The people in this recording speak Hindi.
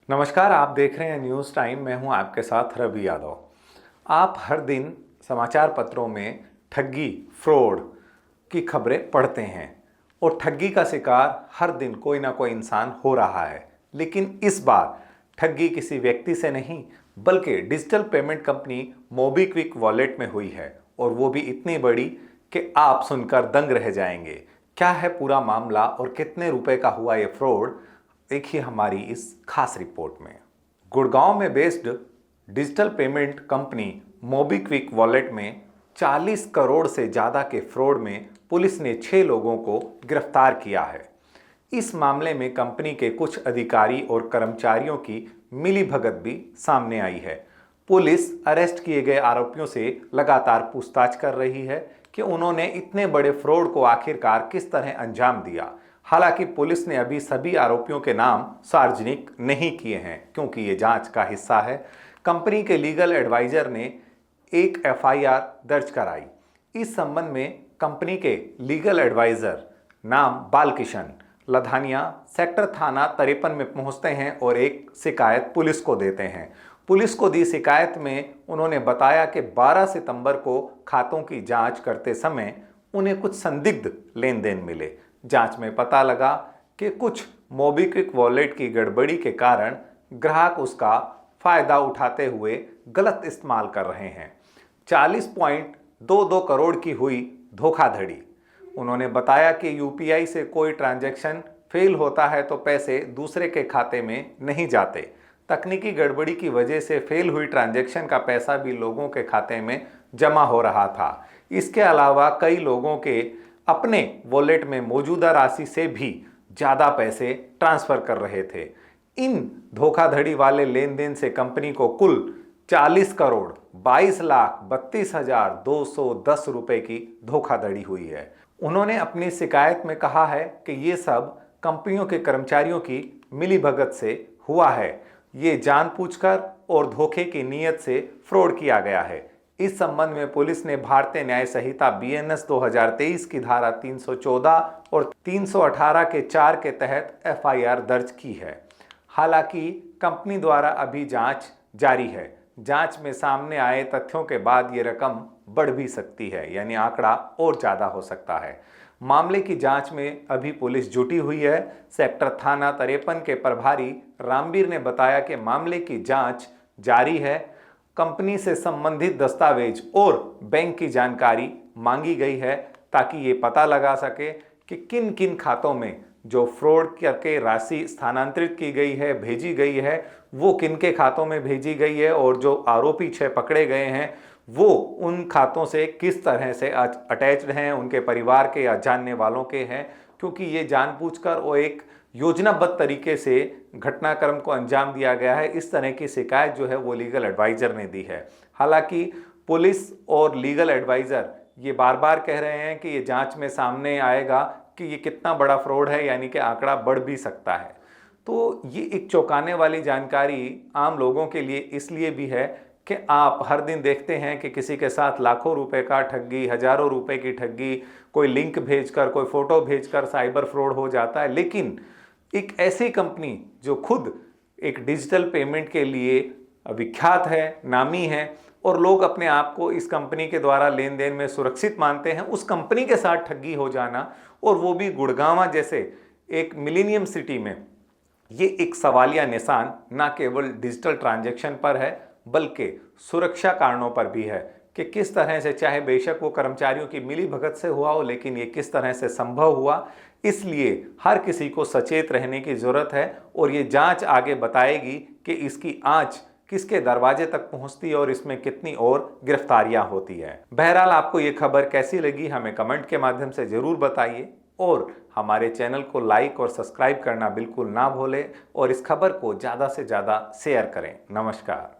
नमस्कार, आप देख रहे हैं न्यूज़ टाइम। मैं हूं आपके साथ रवि यादव। आप हर दिन समाचार पत्रों में ठगी, फ्रॉड की खबरें पढ़ते हैं और ठगी का शिकार हर दिन कोई ना कोई इंसान हो रहा है। लेकिन इस बार ठगी किसी व्यक्ति से नहीं बल्कि digital payment company MobiKwik wallet में हुई है, और वो भी इतनी बड़ी कि आप सुनकर दंग रह जाएंगे। क्या है पूरा मामला और कितने रुपए का हुआ ये फ्रॉड, देखिए हमारी इस खास रिपोर्ट में। गुड़गांव में based digital payment company MobiKwik wallet में 40 करोड़ से ज़्यादा के फ्रॉड में पुलिस ने 6 लोगों को गिरफ्तार किया है। इस मामले में कंपनी के कुछ अधिकारी और कर्मचारियों की मिलीभगत भी सामने आई है। पुलिस अरेस्ट किए गए आरोपियों से लगातार पूछताछ कर रही है कि उन्होंने इतने बड़े फ्रॉड को आखिरकार किस तरह अंजाम दिया। हालांकि पुलिस ने अभी सभी आरोपियों के नाम सार्वजनिक नहीं किए हैं, क्योंकि ये जांच का हिस्सा है। कंपनी के लीगल एडवाइजर ने एक एफआईआर दर्ज कराई। इस संबंध में कंपनी के लीगल एडवाइजर नाम बालकिशन लधानिया सेक्टर थाना 53 में पहुंचते हैं और एक शिकायत पुलिस को देते हैं। पुलिस को दी शिकायत में उन्होंने बताया कि 12 सितंबर को खातों की जांच करते समय उन्हें कुछ संदिग्ध लेन देन मिले। जांच में पता लगा कि कुछ मोबीक्विक वॉलेट की गड़बड़ी के कारण ग्राहक उसका फायदा उठाते हुए गलत इस्तेमाल कर रहे हैं। 40.22 करोड़ की हुई धोखाधड़ी। उन्होंने बताया कि यूपीआई से कोई ट्रांजैक्शन फेल होता है तो पैसे दूसरे के खाते में नहीं जाते। तकनीकी गड़बड़ी की वजह से फेल हुई ट्रांजैक्शन का पैसा भी लोगों के खाते में जमा हो रहा था। इसके अलावा कई लोगों के अपने वॉलेट में मौजूदा राशि से भी ज़्यादा पैसे ट्रांसफ़र कर रहे थे। इन धोखाधड़ी वाले लेन देन से कंपनी को कुल 40 करोड़ 22,32,210 रुपए की धोखाधड़ी हुई है। उन्होंने अपनी शिकायत में कहा है कि ये सब कंपनियों के कर्मचारियों की मिलीभगत से हुआ है। ये जानबूझकर और धोखे की नीयत से फ्रॉड किया गया है। इस संबंध में पुलिस ने भारतीय न्याय संहिता बीएनएस 2023 की धारा 314 और 318 के 4 के तहत एफआईआर दर्ज की है। हालांकि कंपनी द्वारा अभी जांच जारी है। जांच में सामने आए तथ्यों के बाद ये रकम बढ़ भी सकती है, यानी आंकड़ा और ज़्यादा हो सकता है। मामले की जांच में अभी पुलिस जुटी हुई है। सेक्टर थाना 53 के प्रभारी रामबीर ने बताया कि मामले की जांच जारी है। कंपनी से संबंधित दस्तावेज और बैंक की जानकारी मांगी गई है ताकि ये पता लगा सके कि किन किन खातों में जो फ्रॉड करके राशि स्थानांतरित की गई है, भेजी गई है, वो किन के खातों में भेजी गई है, और जो आरोपी 6 पकड़े गए हैं वो उन खातों से किस तरह से अटैच्ड हैं, उनके परिवार के या जानने वालों के हैं, क्योंकि ये जानबूझकर और एक योजनाबद्ध तरीके से घटनाक्रम को अंजाम दिया गया है। इस तरह की शिकायत जो है वो लीगल एडवाइज़र ने दी है। हालांकि पुलिस और लीगल एडवाइज़र ये बार बार कह रहे हैं कि ये जांच में सामने आएगा कि ये कितना बड़ा फ्रॉड है, यानी कि आंकड़ा बढ़ भी सकता है। तो ये एक चौंकाने वाली जानकारी आम लोगों के लिए इसलिए भी है कि आप हर दिन देखते हैं कि किसी के साथ लाखों रुपए का ठगी, हजारों रुपए की ठगी, कोई लिंक भेजकर, कोई फोटो भेजकर साइबर फ्रॉड हो जाता है। लेकिन एक ऐसी कंपनी जो खुद एक डिजिटल पेमेंट के लिए विख्यात है, नामी है, और लोग अपने आप को इस कंपनी के द्वारा लेन देन में सुरक्षित मानते हैं, उस कंपनी के साथ ठगी हो जाना, और वो भी गुड़गांव जैसे एक मिलेनियम सिटी में, ये एक सवालिया निशान ना केवल डिजिटल ट्रांजैक्शन पर है बल्कि सुरक्षा कारणों पर भी है कि किस तरह से, चाहे बेशक वो कर्मचारियों की मिलीभगत से हुआ हो, लेकिन ये किस तरह से संभव हुआ। इसलिए हर किसी को सचेत रहने की ज़रूरत है, और ये जांच आगे बताएगी कि इसकी आंच किसके दरवाजे तक पहुंचती है और इसमें कितनी और गिरफ्तारियां होती है। बहरहाल, आपको ये खबर कैसी लगी हमें कमेंट के माध्यम से ज़रूर बताइए, और हमारे चैनल को लाइक और सब्सक्राइब करना बिल्कुल ना भूलें, और इस खबर को ज़्यादा से ज़्यादा शेयर करें। नमस्कार।